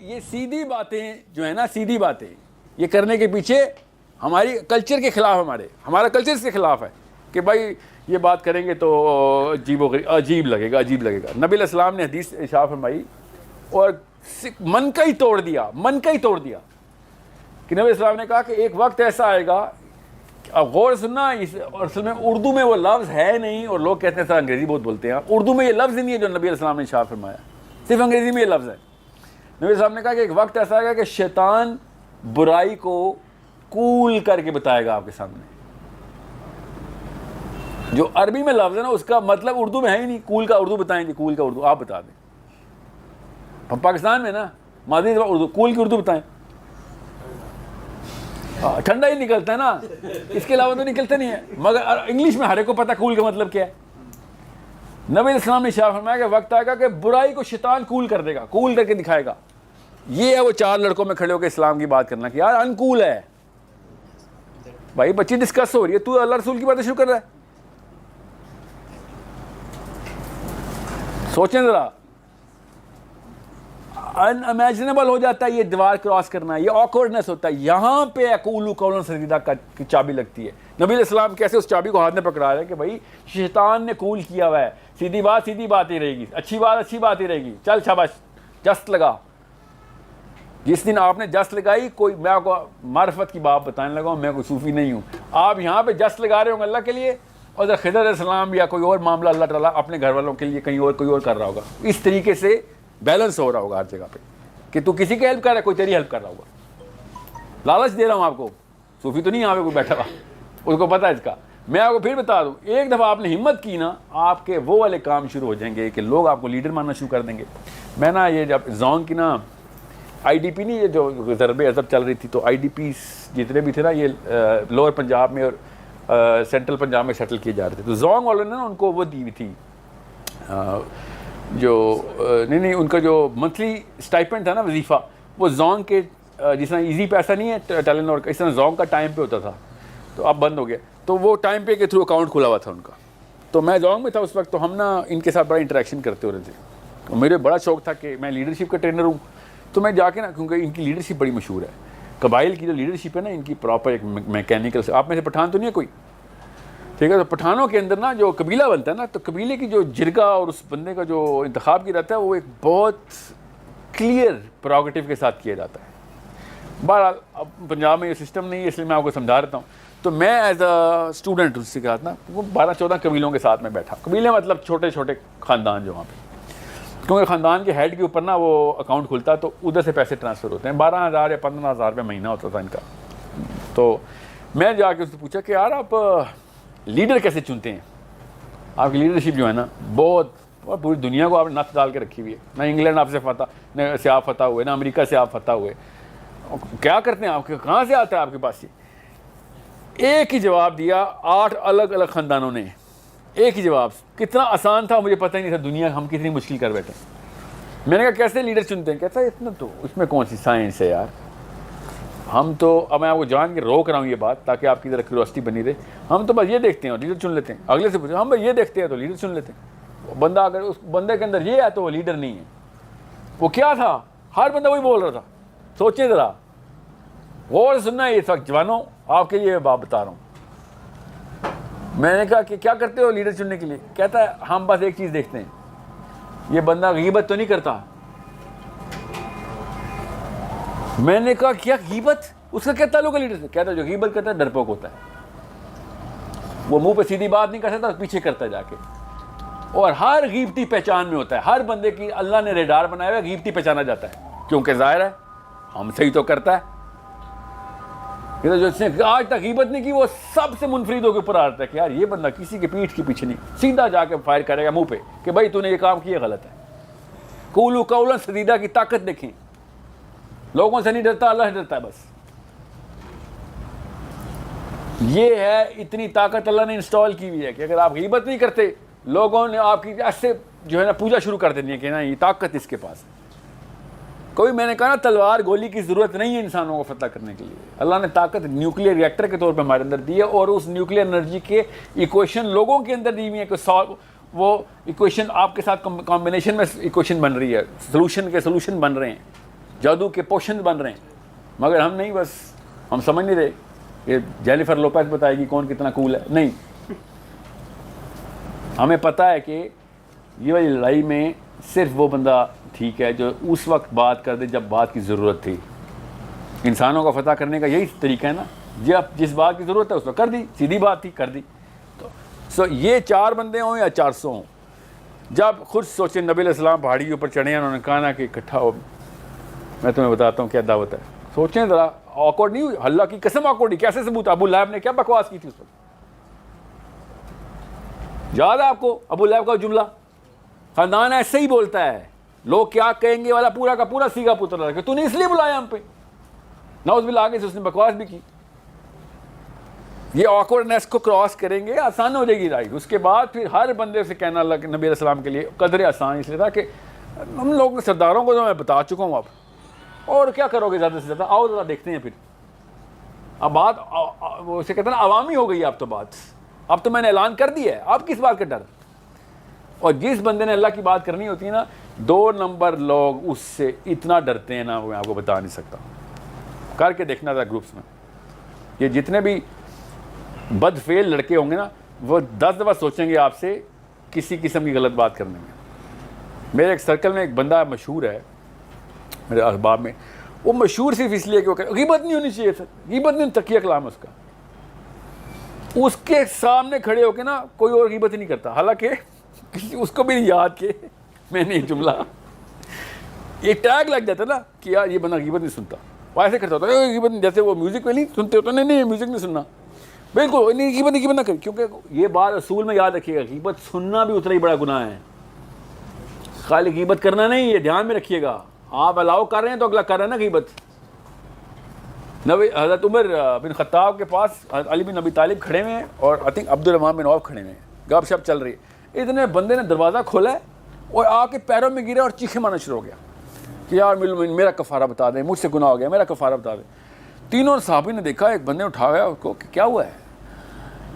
یہ سیدھی باتیں جو ہے نا، سیدھی باتیں یہ کرنے کے پیچھے ہماری کلچر کے خلاف، ہمارا کلچر اس کے خلاف ہے کہ بھائی یہ بات کریں گے تو عجیب لگے گا. نبی علیہ السلام نے حدیث ارشاد فرمائی اور من کا ہی توڑ دیا کہ نبی علیہ السلام نے کہا کہ ایک وقت ایسا آئے گا، اب غور سننا، اور اصل میں اردو میں وہ لفظ ہے نہیں، اور لوگ کہتے ہیں سر انگریزی بہت بولتے ہیں. اردو میں یہ لفظ ہی نہیں ہے جو نبی علیہ السلام نے ارشاد فرمایا، صرف انگریزی میں یہ لفظ ہے. نبی علیہ السلام نے کہا کہ ایک وقت ایسا آئے گا کہ شیطان برائی کو کول کر کے بتائے گا آپ کے سامنے. جو عربی میں لفظ ہے نا اس کا مطلب اردو میں ہے ہی نہیں. کول کا اردو بتائیں گے، کول کا اردو آپ بتا دیں. ہم پاکستان میں نا ماضی اردو، کول کی اردو بتائیں، ٹھنڈا ہی نکلتا ہے نا، اس کے علاوہ تو نکلتا نہیں ہے. مگر انگلش میں ہر ایک کو پتہ کول کا مطلب کیا ہے. نبی علیہ السلام نے ارشاد فرمایا کہ وقت آئے گا کہ برائی کو شیطان کول کر دے گا، کول کر کے دکھائے گا. یہ ہے وہ 4 لڑکوں میں کھڑے ہو کے اسلام کی بات کرنا کہ یار انکول ہے. بھائی بچی ڈسکس ہو رہی ہے، تو اللہ رسول کی باتیں شروع کر رہا ہے. سوچیں ذرا، ان امیجنیبل ہو جاتا ہے یہ دیوار کراس کرنا، یہ آکورڈنس ہوتا ہے. یہاں پہ قولوا قولا سدیدا کی چابی لگتی ہے. نبی علیہ السلام کیسے اس چابی کو ہاتھ میں پکڑا رہے ہیں کہ بھائی شیطان نے کول کیا ہوا ہے، سیدھی بات ہی رہے گی، اچھی بات ہی رہے گی، چل شاباش جست لگا. جس دن آپ نے جست لگائی، کوئی میں آپ کو معرفت کی بات بتانے لگا ہوں، میں کوئی صوفی نہیں ہوں. آپ یہاں پہ جست لگا رہے ہوں گے اللہ کے لیے، اور خضر علیہ السلام یا کوئی اور معاملہ اللہ تعالیٰ اپنے گھر والوں کے لیے کہیں اور کوئی اور کر رہا ہوگا. اس طریقے سے بیلنس ہو رہا ہوگا ہر جگہ پہ کہ تو کسی کی ہیلپ کر رہا ہے، کوئی تیری ہیلپ کر رہا ہوگا. لالچ دے رہا ہوں آپ کو، صوفی تو نہیں یہاں پہ کوئی بیٹھا ہوا، اس کو پتہ ہے اس کا. میں آپ کو پھر بتا دوں، ایک دفعہ آپ نے ہمت کی نا، آپ کے وہ والے کام شروع ہو جائیں گے کہ لوگ آپ کو لیڈر ماننا شروع کر دیں گے. میں نا یہ جب زونگ کی نا IDP نہیں، یہ جو ضرب عضب چل رہی تھی، تو IDPs جتنے بھی تھے نا، یہ لوور پنجاب میں اور سینٹرل پنجاب میں سیٹل کیے جا رہے تھے. تو زونگ والوں نے نا ان کو وہ دی ہوئی تھی جو نہیں ان کا جو منتھلی اسٹائپنڈ تھا نا، وظیفہ، وہ زونگ کے جس طرح ایزی پیسہ نہیں ہے ٹیلنٹ اور اس طرح زونگ کا ٹائم پہ ہوتا تھا، تو اب بند ہو گیا. تو وہ ٹائم پہ کے تھرو اکاؤنٹ کھلا ہوا تھا ان کا. تو میں زونگ میں تھا اس وقت، تو ہم نا ان کے ساتھ بڑا انٹریکشن کرتے ہو رہے تھے. میرے بڑا شوق تھا کہ میں لیڈرشپ کا ٹرینر ہوں، تو میں جا کے نا، کیونکہ ان کی لیڈرشپ بڑی مشہور ہے، قبائل کی جو لیڈرشپ ہے نا ان کی پراپر ایک میکینیکل سے. آپ میں سے پٹھان تو نہیں ہے کوئی؟ ٹھیک ہے. تو پٹھانوں کے اندر نا جو قبیلہ بنتا ہے نا، تو قبیلے کی جو جرگہ اور اس بندے کا جو انتخاب کیا جاتا ہے، وہ ایک بہت کلیئر پروگیٹو کے ساتھ کیا جاتا ہے. بہرحال اب پنجاب میں یہ سسٹم نہیں ہے، اس لیے میں آپ کو سمجھا رہتا ہوں. تو میں ایز اے اسٹوڈنٹ اس کے ساتھ نا، وہ 12-14 قبیلوں کے ساتھ میں بیٹھا. قبیلے مطلب چھوٹے چھوٹے خاندان جو وہاں پہ، کیونکہ خاندان کے ہیڈ کے اوپر نا وہ اکاؤنٹ کھلتا ہے، تو ادھر سے پیسے ٹرانسفر ہوتے ہیں. 12,000 یا 15,000 روپے مہینہ ہوتا تھا ان کا. تو میں جا کے اس سے پوچھا کہ یار آپ لیڈر کیسے چنتے ہیں؟ آپ کی لیڈرشپ جو ہے نا بہت پوری دنیا کو آپ نے نت ڈال کے رکھی ہوئی ہے. نہ انگلینڈ آپ سے آپ فتح ہوئے، نہ امریکہ سے آپ فتح ہوئے. کیا کرتے ہیں آپ کے؟ کہاں سے آتا ہے آپ کے پاس یہ؟ ایک ہی جواب دیا 8 الگ الگ خاندانوں نے، ایک ہی جواب. کتنا آسان تھا مجھے پتہ ہی نہیں تھا، دنیا ہم کتنی مشکل کر بیٹھے. میں نے کہا کیسے لیڈر چنتے ہیں؟ کہتا ہے اتنا تو اس میں کون سی سائنس ہے یار. ہم تو اب میں آپ کو جان کے روک رہا ہوں یہ بات تاکہ آپ کی ذرا کیوریوسٹی بنی رہے. ہم تو بس یہ دیکھتے ہیں اور لیڈر چن لیتے ہیں. اگلے سے پوچھو، ہم بس یہ دیکھتے ہیں تو لیڈر چن لیتے ہیں. بندہ اگر اس بندے کے اندر یہ ہے تو وہ لیڈر نہیں ہے. وہ کیا تھا؟ ہر بندہ وہی بول رہا تھا. سوچیں ذرا، غور سے سننا ہے اس وقت جوانوں، آپ کے لیے بات بتا رہا ہوں. میں نے کہا کہ کیا کرتے ہو لیڈر چننے کے لیے؟ کہتا ہے ہم بس ایک چیز دیکھتے ہیں، یہ بندہ غیبت تو نہیں کرتا. میں نے کہا کیا غیبت؟ اس کا کیا تعلق ہے لیڈر سے؟ کہتا ہے جو غیبت کرتا ہے ڈرپوک ہوتا ہے، وہ منہ پہ سیدھی بات نہیں کر سکتا، پیچھے کرتا ہے جا کے. اور ہر غیبتی پہچان میں ہوتا ہے. ہر بندے کی اللہ نے ریڈار بنایا ہوا ہے، غیبتی پہچانا جاتا ہے، کیونکہ ظاہر ہے ہم صحیح تو کرتا ہے. جو اس نے آج تک غیبت نہیں کی وہ سب سے منفرد ہو کے اوپر آتا ہے کہ یار یہ بندہ کسی کے پیٹھ کے پیچھے نہیں، سیدھا جا کے فائر کرے گا منہ پہ کہ بھائی تو نے یہ کام کیا غلط ہے. قولوا قولا سدیدا کی طاقت دیکھیں. لوگوں سے نہیں ڈرتا، اللہ سے ڈرتا ہے بس. یہ ہے اتنی طاقت اللہ نے انسٹال کی ہوئی ہے کہ اگر آپ غیبت نہیں کرتے، لوگوں نے آپ کی ایسے جو ہے نا پوجا شروع کر دینی ہے کہ نا یہ طاقت اس کے پاس ہے. کوئی میں نے کہا نا تلوار گولی کی ضرورت نہیں ہے انسانوں کو فتح کرنے کے لیے. اللہ نے طاقت نیوکلیئر ری ایکٹر کے طور پہ ہمارے اندر دی ہے، اور اس نیوکلیئر انرجی کے ایکویشن لوگوں کے اندر دی ہوئی ہے کہ وہ ایکویشن آپ کے ساتھ کمبینیشن میں ایکویشن بن رہی ہے، سولوشن کے سولوشن بن رہے ہیں. جادو کے پوشن بن رہے ہیں، مگر ہم نہیں، بس ہم سمجھ نہیں رہے کہ جینیفر لوپیز بتائے گی کون کتنا کول ہے. نہیں، ہمیں پتہ ہے کہ یہ والی لڑائی میں صرف وہ بندہ ٹھیک ہے جو اس وقت بات کر دے جب بات کی ضرورت تھی. انسانوں کا فتح کرنے کا یہی طریقہ ہے نا، جب جس بات کی ضرورت ہے اس کو کر دی، سیدھی بات تھی کر دی. تو یہ 4 بندے ہوں یا 400 ہوں، جب خود سوچیں نبی علیہ السلام پہاڑی کے اوپر چڑھے ہیں، انہوں نے کہا نا کہ اکٹھا ہو، میں تمہیں بتاتا ہوں کیا دعوت ہے. سوچیں ذرا، آکورڈ نہیں ہوئی؟ اللہ کی قسم آکورڈ. کیسے ثبوت؟ ابو لہب نے کیا بکواس کی تھی اس وقت؟ یاد ہے آپ کو ابو لہب کا جملہ؟ خاندان ایسے ہی بولتا ہے، لوگ کیا کہیں گے والا پورا کا پورا سیگا پتر رہا کہ تو نے اس لیے بلایا ہم پہ. نعوذ باللہ، آگے سے اس نے بکواس بھی کی. یہ آکورڈنیس کو کراس کریں گے، آسان ہو جائے گی رائٹ. اس کے بعد پھر ہر بندے سے کہنا اللہ کے نبی علیہ السلام کے لیے قدر آسان اس لیے تھا کہ ہم لوگ نے سرداروں کو تو میں بتا چکا ہوں. اب اور کیا کرو گے زیادہ سے زیادہ؟ آؤ ذرا دیکھتے ہیں. پھر اب بات وہ اسے کہتے ہیں نا عوامی ہو گئی. اب تو بات، اب تو میں نے اعلان کر دیا ہے، اب کس بات کا ڈر؟ اور جس بندے نے اللہ کی بات کرنی ہوتی ہے نا، 2 نمبر لوگ اس سے اتنا ڈرتے ہیں نا، وہ میں آپ کو بتا نہیں سکتا. کر کے دیکھنا تھا گروپس میں. یہ جتنے بھی بد فعل لڑکے ہوں گے نا، وہ 10 دفعہ سوچیں گے آپ سے کسی قسم کی غلط بات کرنے میں. میرے ایک سرکل میں ایک بندہ مشہور ہے میرے احباب میں، وہ مشہور صرف اس لیے کہ وہ غیبت نہیں ہونی چاہیے. سر غیبت نہیں، تقیہ کلام اس کا. اس کے سامنے کھڑے ہو کے نا کوئی اور غیبت ہی نہیں کرتا، حالانکہ اس کو بھی نہیں یاد کہ میں نے یہ جملہ، یہ ٹیگ لگ جاتا نا کہ یار یہ بندہ غیبت نہیں سنتا. وہ ایسے کرتا ہوتا ہے غیبت نہیں، جیسے وہ میوزک میں نہیں سنتے ہوتے، نہیں میوزک نہیں سننا، بالکل نہیں، غیبت نہ کرے. کیونکہ یہ بات اصول میں یاد رکھیے گا، غیبت سننا بھی اتنا ہی بڑا گناہ ہے، خالی غیبت کرنا نہیں. یہ دھیان میں رکھیے گا، آپ الاؤ کر رہے ہیں تو اگلا کر رہا ہے نا غیبت. حضرت عمر بن خطاب کے پاس علی بن ابی طالب کھڑے ہوئے ہیں اور آئی تھنک عبد الرحمن بن عوف کھڑے ہوئے ہیں، گپ شپ چل رہی ہے. اتنے بندے نے دروازہ کھولا ہے اور آ کے پیروں میں گرے اور چیخے مارنا شروع ہو گیا کہ یار میرا کفارہ بتا دیں، مجھ سے گناہ ہو گیا، میرا کفارہ بتا دیں. تینوں صحابی نے دیکھا، ایک بندے اٹھا گیا اس کو کہ کیا ہوا ہے؟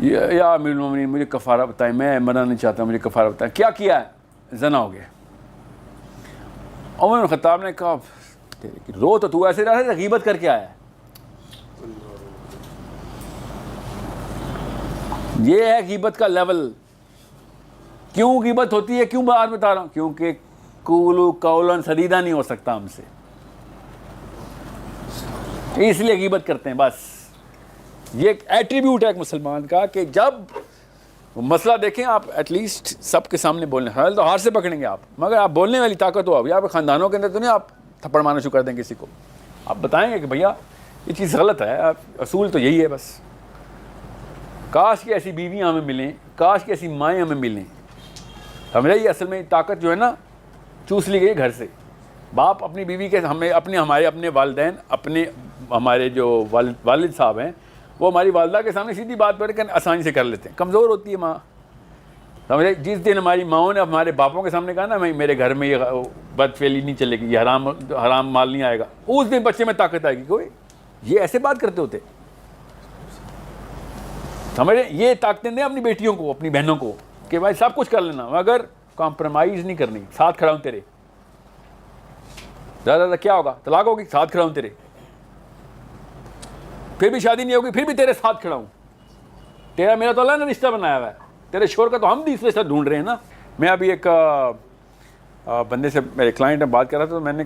یا امیر المومنین مجھے کفارہ بتائیں، میں مرنا نہیں چاہتا، مجھے کفارہ بتائیں. کیا کیا ہے؟ زنا ہو گیا. عمر بن خطاب نے کہا رو تو ایسے رہا ہے، غیبت کر کے آیا ہے. یہ ہے غیبت کا لیول. کیوں غیبت ہوتی ہے؟ کیوں بات بتا رہا ہوں؟ کیونکہ قولوا قولا سدیدا نہیں ہو سکتا ہم سے، اس لیے غیبت کرتے ہیں. بس یہ ایک ایٹریبیوٹ ہے ایک مسلمان کا کہ جب مسئلہ دیکھیں آپ ایٹ لیسٹ سب کے سامنے بولنے، حال تو ہار سے پکڑیں گے آپ، مگر آپ بولنے والی طاقت ہو. اب آپ خاندانوں کے اندر تو نہیں آپ تھپڑ مارنا شروع کر دیں کسی کو، آپ بتائیں گے کہ بھیا یہ چیز غلط ہے، اصول تو یہی ہے. بس کاش کی ایسی بیویاں ہمیں ملیں، کاش کی ایسی مائیں ہمیں ملیں. سمجھے؟ یہ اصل میں طاقت جو ہے نا چوس لی گئی گھر سے. باپ اپنی بیوی کے، ہمیں اپنے والدین، ہمارے جو والد صاحب ہیں، وہ ہماری والدہ کے سامنے سیدھی بات پر آسانی سے کر لیتے ہیں. کمزور ہوتی ہے ماں، سمجھے؟ جس دن ہماری ماؤں نے ہمارے باپوں کے سامنے کہا نا میرے گھر میں یہ بد فعلی نہیں چلے گی، یہ حرام مال نہیں آئے گا، اس دن بچے میں طاقت آئے گی. کوئی یہ ایسے بات کرتے ہوتے، سمجھے؟ یہ طاقتیں دیں اپنی بیٹیوں کو، اپنی بہنوں کو کہ بھائی سب کچھ کر لینا مگر کمپرومائز نہیں کرنی. ساتھ کھڑا ہوں تیرے، زیادہ زیادہ کیا ہوگا؟ طلاق ہوگی، ساتھ کھڑا ہوں تیرے. پھر بھی شادی نہیں ہوگی، پھر بھی تیرے ساتھ کھڑا ہوں. تیرا میرا تو اللہ نے رشتہ بنایا ہوا ہے، تیرے شور کا تو ہم بھی اس رشتہ ڈھونڈ رہے ہیں نا. میں ابھی ایک بندے سے، میرے کلائنٹ میں بات کر رہا تھا، تو میں نے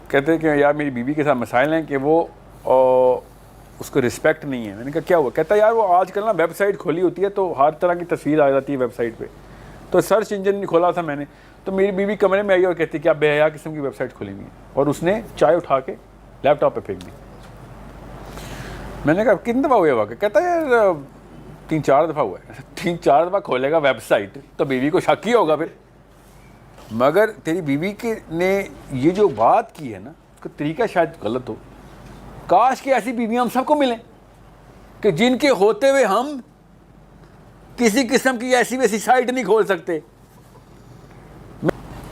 کہتے ہیں کہ یار میری بیوی کے ساتھ مسائل ہیں کہ وہ اس کو رسپیکٹ نہیں ہے. میں نے کہا کیا ہوا؟ کہتا ہے یار وہ آج کل نا ویب سائٹ کھولی ہوتی ہے تو ہر طرح کی تصویر آ جاتی ہے ویب سائٹ پہ. تو سرچ انجن کھولا تھا میں نے، تو میری بیوی کمرے میں آئی اور کہتی کیا بے حیا قسم کی ویب سائٹ کھولی ہوئی ہے، اور اس نے چائے اٹھا کے لیپ ٹاپ پہ پھینک دی. میں نے کہا کتنی دفعہ ہوا کہ کہتا ہے یار 3-4 دفعہ ہوا ہے. 3-4 دفعہ کھولے گا ویب سائٹ تو بیوی کو شک ہی ہوگا پھر. مگر تیری بیوی کے نے یہ جو بات کی ہے نا، اس کا طریقہ شاید غلط ہو. کاش کہ ایسی بیویاں ہم سب کو ملیں کہ جن کے ہوتے ہوئے ہم کسی قسم کی ایسی ویسی سائٹ نہیں کھول سکتے.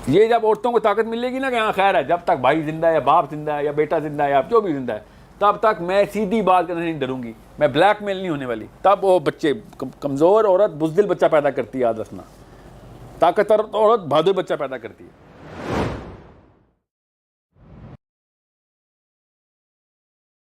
یہ جب عورتوں کو طاقت ملے گی نا کہ ہاں خیر ہے، جب تک بھائی زندہ ہے یا باپ زندہ ہے یا بیٹا زندہ ہے یا جو بھی زندہ ہے، تب تک میں سیدھی بات کرنے نہیں ڈروں گی، میں بلیک میل نہیں ہونے والی. تب وہ بچے، کمزور عورت بزدل بچہ پیدا کرتی ہے، یاد رکھنا. طاقتور عورت بہادر بچہ پیدا کرتی ہے.